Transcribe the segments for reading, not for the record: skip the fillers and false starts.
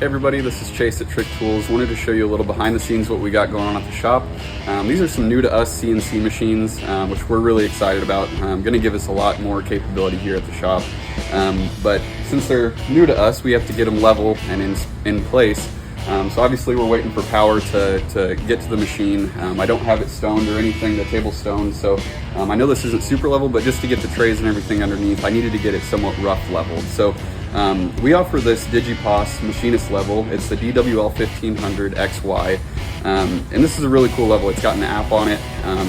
Hey everybody, this is Chase at Trick Tools. Wanted to show you a little behind the scenes what we got going on at the shop. These are some new to us CNC machines, which we're really excited about. Going to give us a lot more capability here at the shop. But since they're new to us, we have to get them level and in place. So obviously we're waiting for power to get to the machine. I don't have it stoned or anything, the table's stoned, so I know this isn't super level, but just to get the trays and everything underneath, I needed to get it somewhat rough leveled. So we offer this Digi-Pas Machinist level. It's the DWL-1500XY. And this is a really cool level. It's got an app on it.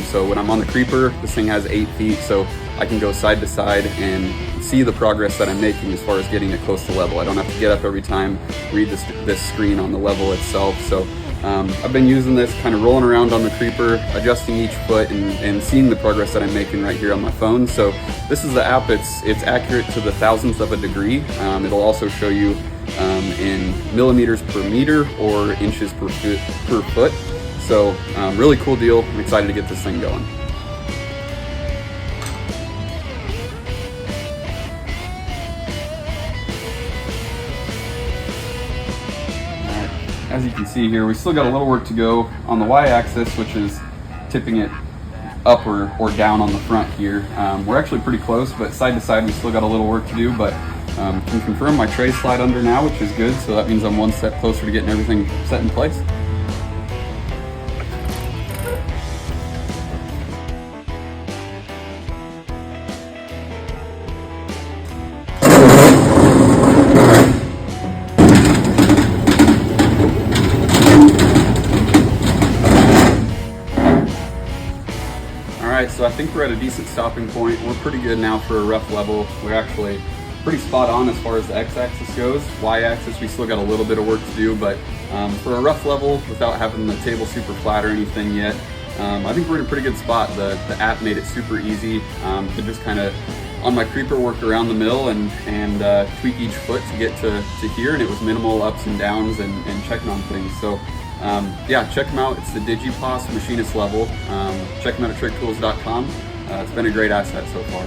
So when I'm on the creeper, this thing has 8 feet, so I can go side to side and see the progress that I'm making as far as getting it close to level. I don't have to get up every time, read this screen on the level itself. So I've been using this, kind of rolling around on the creeper, adjusting each foot and seeing the progress that I'm making right here on my phone. So this is the app. It's accurate to the thousandth of a degree. It'll also show you in millimeters per meter or inches per foot. So really cool deal. I'm excited to get this thing going. As you can see here, we still got a little work to go on the y-axis, which is tipping it up or down on the front here. We're actually pretty close, but side to side we still got a little work to do, but can confirm my trays slide under now, which is good, so that means I'm one step closer to getting everything set in place. Alright, so I think we're at a decent stopping point. We're pretty good now for a rough level. We're actually pretty spot on as far as the x-axis goes. Y-axis, we still got a little bit of work to do, but for a rough level, without having the table super flat or anything yet, I think we're in a pretty good spot. The app made it super easy to just kind of, on my creeper, work around the mill and tweak each foot to get to here, and it was minimal ups and downs and checking on things. So yeah, check them out. It's the Digi-Pas Machinist level. Check them out at Trick-Tools.com. It's been a great asset so far.